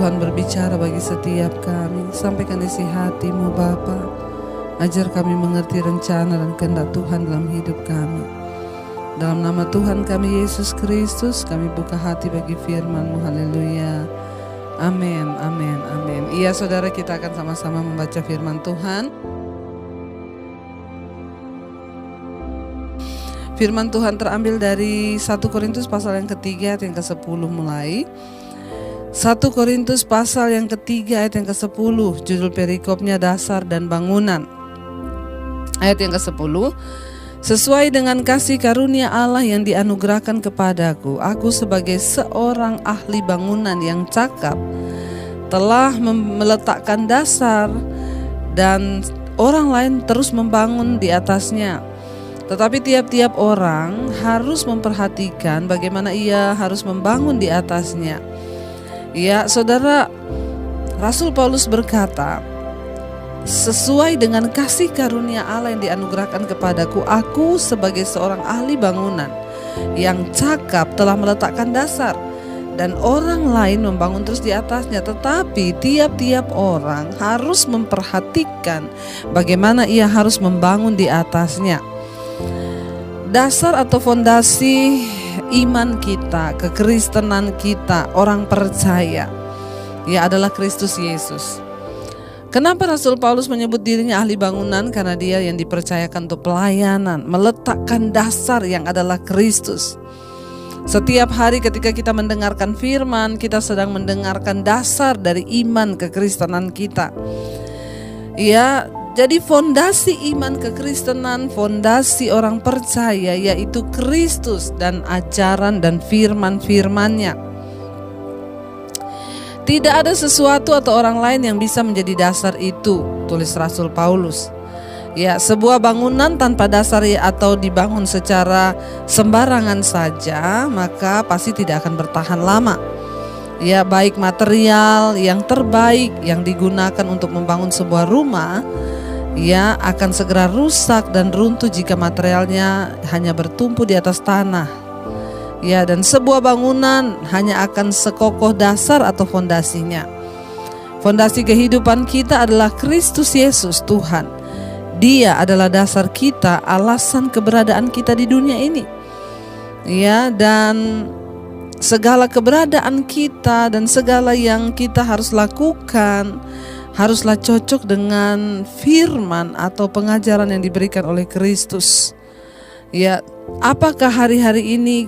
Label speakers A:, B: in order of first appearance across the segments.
A: Tuhan berbicara bagi setiap kami. Sampaikan isi hati-Mu Bapa. Ajar kami mengerti rencana dan kehendak Tuhan dalam hidup kami. Dalam nama Tuhan kami Yesus Kristus, kami buka hati bagi firman-Mu. Haleluya. Amin, amin, amin. Iya saudara, kita akan sama-sama membaca firman Tuhan. Firman Tuhan terambil dari 1 Korintus pasal yang ketiga ayat yang ke-10 mulai. 1 Korintus pasal yang ketiga ayat yang ke-10, judul perikopnya dasar dan bangunan. Ayat yang ke-10, sesuai dengan kasih karunia Allah yang dianugerahkan kepadaku, aku sebagai seorang ahli bangunan yang cakap telah meletakkan dasar dan orang lain terus membangun di atasnya. Tetapi tiap-tiap orang harus memperhatikan bagaimana ia harus membangun di atasnya. Ya, saudara, Rasul Paulus berkata, sesuai dengan kasih karunia Allah yang dianugerahkan kepadaku, aku sebagai seorang ahli bangunan yang cakap telah meletakkan dasar dan orang lain membangun terus di atasnya. Tetapi tiap-tiap orang harus memperhatikan bagaimana ia harus membangun di atasnya. Dasar atau fondasi iman kita, kekristenan kita, orang percaya, ya adalah Kristus Yesus. Kenapa Rasul Paulus menyebut dirinya ahli bangunan? Karena dia yang dipercayakan untuk pelayanan, meletakkan dasar yang adalah Kristus. Setiap hari ketika kita mendengarkan firman, kita sedang mendengarkan dasar dari iman kekristenan kita. Ya, jadi fondasi iman kekristenan, fondasi orang percaya yaitu Kristus dan ajaran dan firman-firman-Nya. Tidak ada sesuatu atau orang lain yang bisa menjadi dasar itu, tulis Rasul Paulus. Ya, sebuah bangunan tanpa dasar atau dibangun secara sembarangan saja, maka pasti tidak akan bertahan lama. Ya, baik material yang terbaik yang digunakan untuk membangun sebuah rumah, ya akan segera rusak dan runtuh jika materialnya hanya bertumpu di atas tanah. Ya, dan sebuah bangunan hanya akan sekokoh dasar atau fondasinya. Fondasi kehidupan kita adalah Kristus Yesus Tuhan. Dia adalah dasar kita, alasan keberadaan kita di dunia ini. Ya, dan segala keberadaan kita dan segala yang kita harus lakukan haruslah cocok dengan firman atau pengajaran yang diberikan oleh Kristus. Ya, apakah hari-hari ini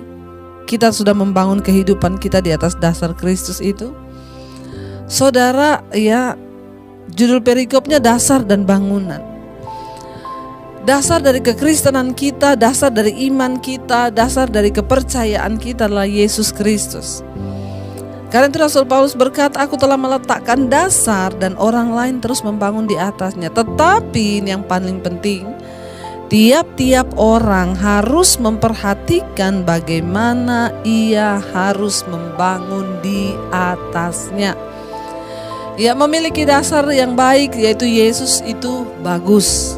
A: kita sudah membangun kehidupan kita di atas dasar Kristus itu? Saudara, ya, judul perikopnya dasar dan bangunan. Dasar dari kekristenan kita, dasar dari iman kita, dasar dari kepercayaan kita adalah Yesus Kristus. Karena itu Rasul Paulus berkata, aku telah meletakkan dasar dan orang lain terus membangun di atasnya. Tetapi yang paling penting, tiap-tiap orang harus memperhatikan bagaimana ia harus membangun di atasnya. Ya, memiliki dasar yang baik yaitu Yesus itu bagus.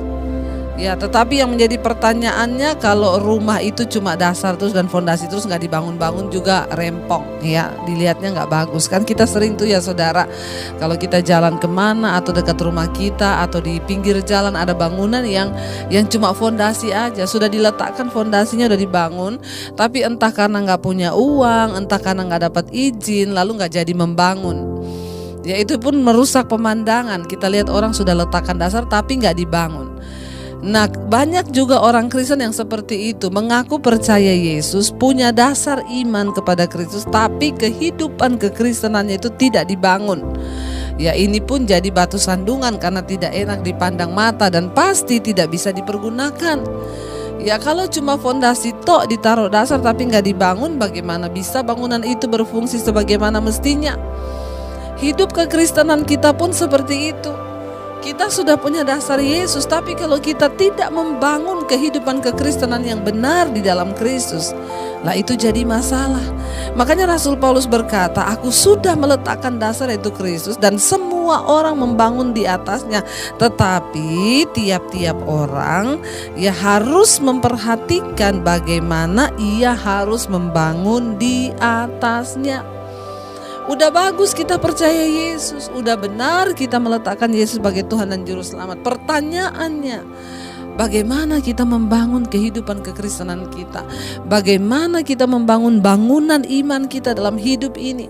A: Ya, tetapi yang menjadi pertanyaannya, kalau rumah itu cuma dasar terus dan fondasi terus nggak dibangun-bangun juga rempong, ya dilihatnya nggak bagus. Kan kita sering tuh ya saudara, kalau kita jalan kemana atau dekat rumah kita atau di pinggir jalan ada bangunan yang cuma fondasi aja, sudah diletakkan fondasinya udah dibangun, tapi entah karena nggak punya uang, entah karena nggak dapat izin, lalu nggak jadi membangun. Ya, itu pun merusak pemandangan. Kita lihat orang sudah letakkan dasar tapi nggak dibangun. Nah, banyak juga orang Kristen yang seperti itu, mengaku percaya Yesus, punya dasar iman kepada Kristus, tapi kehidupan kekristenannya itu tidak dibangun. Ya, ini pun jadi batu sandungan karena tidak enak dipandang mata dan pasti tidak bisa dipergunakan. Ya, kalau cuma fondasi tok ditaruh dasar tapi nggak dibangun, bagaimana bisa bangunan itu berfungsi sebagaimana mestinya? Hidup kekristenan kita pun seperti itu. Kita sudah punya dasar Yesus, tapi kalau kita tidak membangun kehidupan kekristenan yang benar di dalam Kristus, lah itu jadi masalah. Makanya Rasul Paulus berkata, aku sudah meletakkan dasar yaitu Kristus dan semua orang membangun di atasnya. Tetapi tiap-tiap orang ya harus memperhatikan bagaimana ia harus membangun di atasnya. Udah bagus kita percaya Yesus, udah benar kita meletakkan Yesus sebagai Tuhan dan Juru Selamat. Pertanyaannya, bagaimana kita membangun kehidupan kekristenan kita? Bagaimana kita membangun bangunan iman kita dalam hidup ini?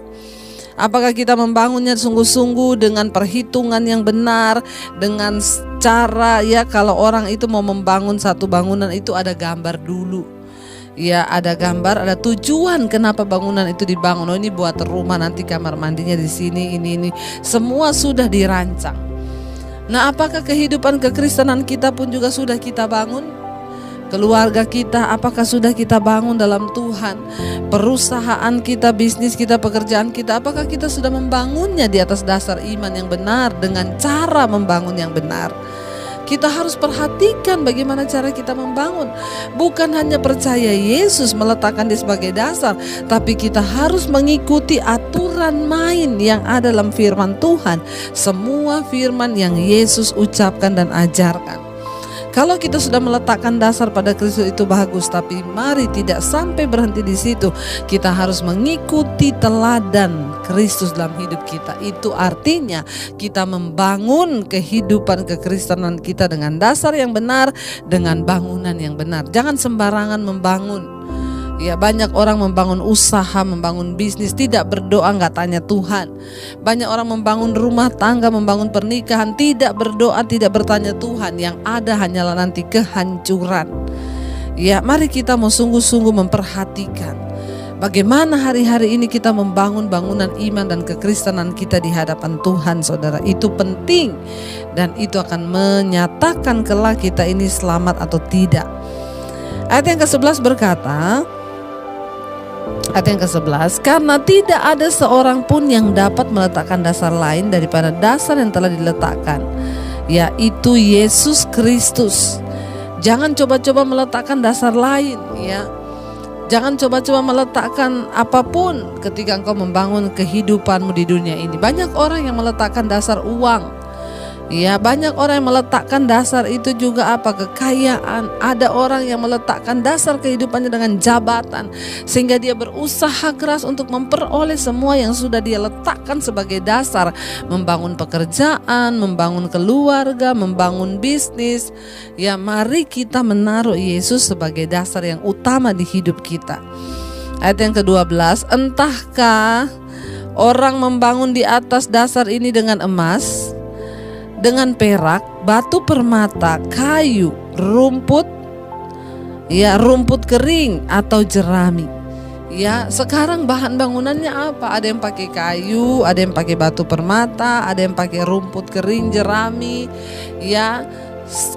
A: Apakah kita membangunnya sungguh-sungguh dengan perhitungan yang benar, dengan cara kalau orang itu mau membangun satu bangunan itu ada gambar dulu. Ya, ada gambar, ada tujuan kenapa bangunan itu dibangun. Oh, ini buat rumah, nanti kamar mandinya di sini, ini. Semua sudah dirancang. Nah, apakah kehidupan kekristenan kita pun juga sudah kita bangun? Keluarga kita, apakah sudah kita bangun dalam Tuhan? Perusahaan kita, bisnis kita, pekerjaan kita, apakah kita sudah membangunnya di atas dasar iman yang benar, dengan cara membangun yang benar? Kita harus perhatikan bagaimana cara kita membangun. Bukan hanya percaya Yesus meletakkan dia sebagai dasar, tapi kita harus mengikuti aturan main yang ada dalam firman Tuhan. Semua firman yang Yesus ucapkan dan ajarkan. Kalau kita sudah meletakkan dasar pada Kristus itu bagus, tapi mari tidak sampai berhenti di situ. Kita harus mengikuti teladan Kristus dalam hidup kita. Itu artinya kita membangun kehidupan kekristenan kita dengan dasar yang benar, dengan bangunan yang benar. Jangan sembarangan membangun. Ya, banyak orang membangun usaha, membangun bisnis, tidak berdoa, nggak tanya Tuhan. Banyak orang membangun rumah tangga, membangun pernikahan, tidak berdoa, tidak bertanya Tuhan. Yang ada hanyalah nanti kehancuran. Ya, mari kita mau sungguh-sungguh memperhatikan bagaimana hari-hari ini kita membangun bangunan iman dan kekristenan kita di hadapan Tuhan, saudara. Itu penting dan itu akan menyatakan kelak kita ini selamat atau tidak. Ayat yang ke-11 berkata, ayat yang ke-11, karena tidak ada seorang pun yang dapat meletakkan dasar lain daripada dasar yang telah diletakkan, yaitu Yesus Kristus. Jangan coba-coba meletakkan dasar lain, ya. Jangan coba-coba meletakkan apapun ketika engkau membangun kehidupanmu di dunia ini. Banyak orang yang meletakkan dasar uang. Ya, banyak orang yang meletakkan dasar itu juga kekayaan. Ada orang yang meletakkan dasar kehidupannya dengan jabatan, sehingga dia berusaha keras untuk memperoleh semua yang sudah dia letakkan sebagai dasar. Membangun pekerjaan, membangun keluarga, membangun bisnis. Ya, mari kita menaruh Yesus sebagai dasar yang utama di hidup kita. Ayat yang ke-12, entahkah orang membangun di atas dasar ini dengan emas, dengan perak, batu permata, kayu, rumput, rumput kering atau jerami. Ya, sekarang bahan bangunannya apa? Ada yang pakai kayu, ada yang pakai batu permata, ada yang pakai rumput kering, jerami. Ya,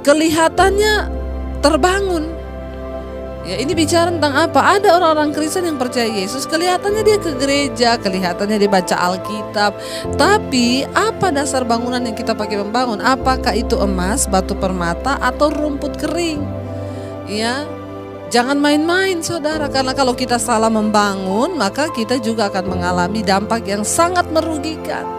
A: kelihatannya terbangun. Ya, ini bicara tentang apa? Ada orang-orang Kristen yang percaya Yesus, kelihatannya dia ke gereja, kelihatannya dia baca Alkitab, tapi apa dasar bangunan yang kita pakai membangun? Apakah itu emas, batu permata, atau rumput kering? Ya, jangan main-main, saudara, karena kalau kita salah membangun, maka kita juga akan mengalami dampak yang sangat merugikan.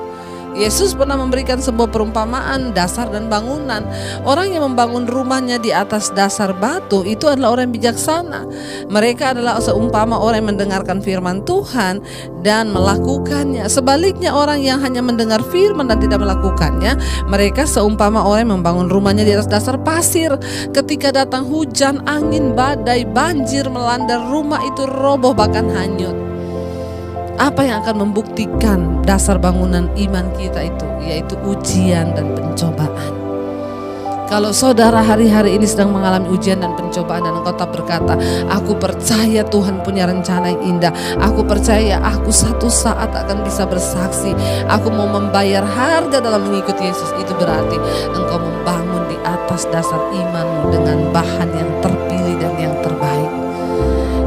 A: Yesus pernah memberikan sebuah perumpamaan dasar dan bangunan. Orang yang membangun rumahnya di atas dasar batu itu adalah orang yang bijaksana. Mereka adalah seumpama orang yang mendengarkan firman Tuhan dan melakukannya. Sebaliknya, orang yang hanya mendengar firman dan tidak melakukannya, mereka seumpama orang yang membangun rumahnya di atas dasar pasir. Ketika datang hujan, angin, badai, banjir melanda, rumah itu roboh bahkan hanyut. Apa yang akan membuktikan dasar bangunan iman kita itu? Yaitu ujian dan pencobaan. Kalau saudara hari-hari ini sedang mengalami ujian dan pencobaan dan engkau tak berkata, aku percaya Tuhan punya rencana yang indah, aku percaya aku satu saat akan bisa bersaksi, aku mau membayar harga dalam mengikuti Yesus, itu berarti engkau membangun di atas dasar imanmu dengan bahan yang terpilih dan yang terbaik.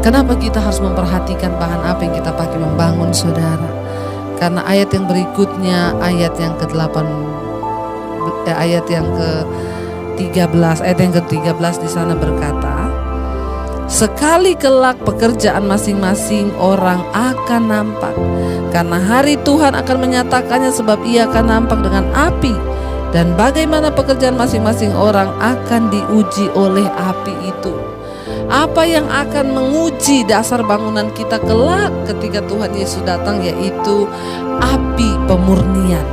A: Kenapa kita harus memperhatikan bahan apa yang kita pakai membangun, saudara? Karena ayat yang berikutnya, ayat yang ke-13, ayat yang ke-13 di sana berkata, sekali kelak pekerjaan masing-masing orang akan nampak, karena hari Tuhan akan menyatakannya, sebab ia akan nampak dengan api, dan bagaimana pekerjaan masing-masing orang akan diuji oleh api itu. Apa yang akan menguji dasar bangunan kita kelak ketika Tuhan Yesus datang, yaitu api pemurnian.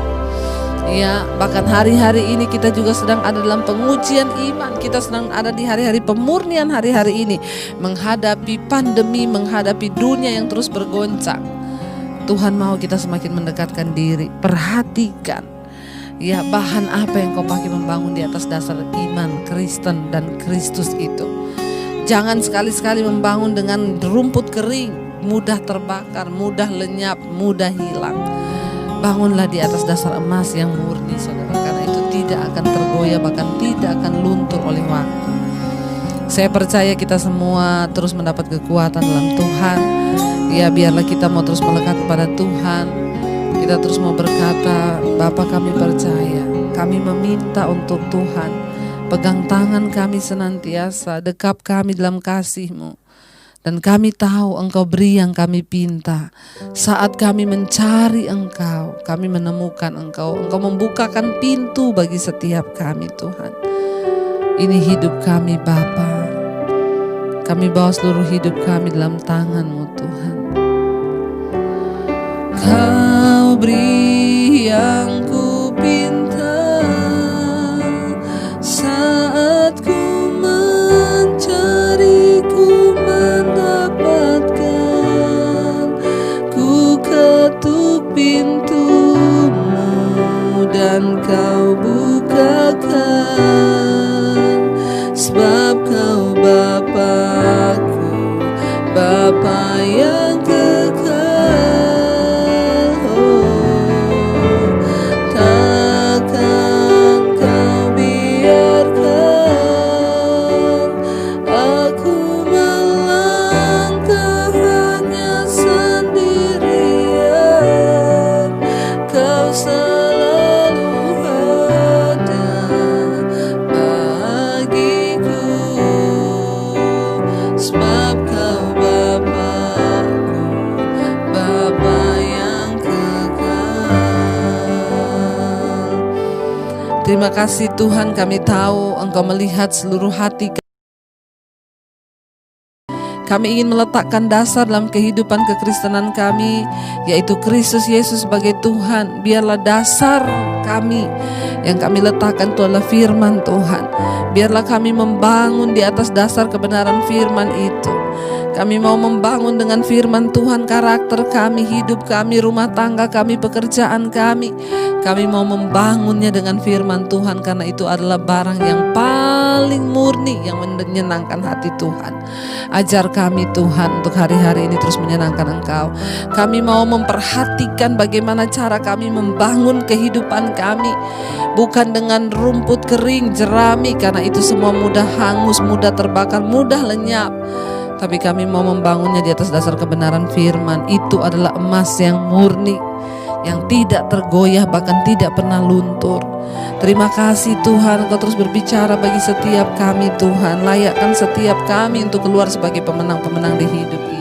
A: Ya, bahkan hari-hari ini kita juga sedang ada dalam pengujian iman. Kita sedang ada di hari-hari pemurnian hari-hari ini, menghadapi pandemi, menghadapi dunia yang terus bergoncang. Tuhan mau kita semakin mendekatkan diri. Perhatikan, ya, bahan apa yang kau pakai membangun di atas dasar iman Kristen dan Kristus itu. Jangan sekali-sekali membangun dengan rumput kering, mudah terbakar, mudah lenyap, mudah hilang. Bangunlah di atas dasar emas yang murni, saudara, karena itu tidak akan tergoyah, bahkan tidak akan luntur oleh waktu. Saya percaya kita semua terus mendapat kekuatan dalam Tuhan. Ya, biarlah kita mau terus melekat kepada Tuhan. Kita terus mau berkata, Bapa, kami percaya, kami meminta untuk Tuhan. Pegang tangan kami senantiasa, dekap kami dalam kasih-Mu. Dan kami tahu Engkau beri yang kami pinta. Saat kami mencari Engkau, kami menemukan Engkau. Engkau membukakan pintu bagi setiap kami, Tuhan. Ini hidup kami, Bapa. Kami bawa seluruh hidup kami dalam tangan-Mu, Tuhan. Kau beri yang ku pinta. Saat ku mencari, ku mendapatkan. Ku ketuk pintu-Mu dan Kau bukakan. Sebab Kau Bapa-Ku, Bapa yang kekal. Terima kasih Tuhan, kami tahu Engkau melihat seluruh hati. Kami ingin meletakkan dasar dalam kehidupan kekristenan kami, yaitu Kristus Yesus sebagai Tuhan. Biarlah dasar kami yang kami letakkan itu adalah firman Tuhan. Biarlah kami membangun di atas dasar kebenaran firman itu. Kami mau membangun dengan firman Tuhan karakter kami, hidup kami, rumah tangga kami, pekerjaan kami. Kami mau membangunnya dengan firman Tuhan, karena itu adalah barang yang paling murni yang menyenangkan hati Tuhan. Ajar kami Tuhan untuk hari-hari ini terus menyenangkan Engkau. Kami mau memperhatikan bagaimana cara kami membangun kehidupan kami, bukan dengan rumput kering, jerami, karena itu semua mudah hangus, mudah terbakar, mudah lenyap. Tapi kami mau membangunnya di atas dasar kebenaran firman. Itu adalah emas yang murni, yang tidak tergoyah, bahkan tidak pernah luntur. Terima kasih Tuhan, Engkau terus berbicara bagi setiap kami Tuhan. Layakkan setiap kami untuk keluar sebagai pemenang-pemenang di hidup ini.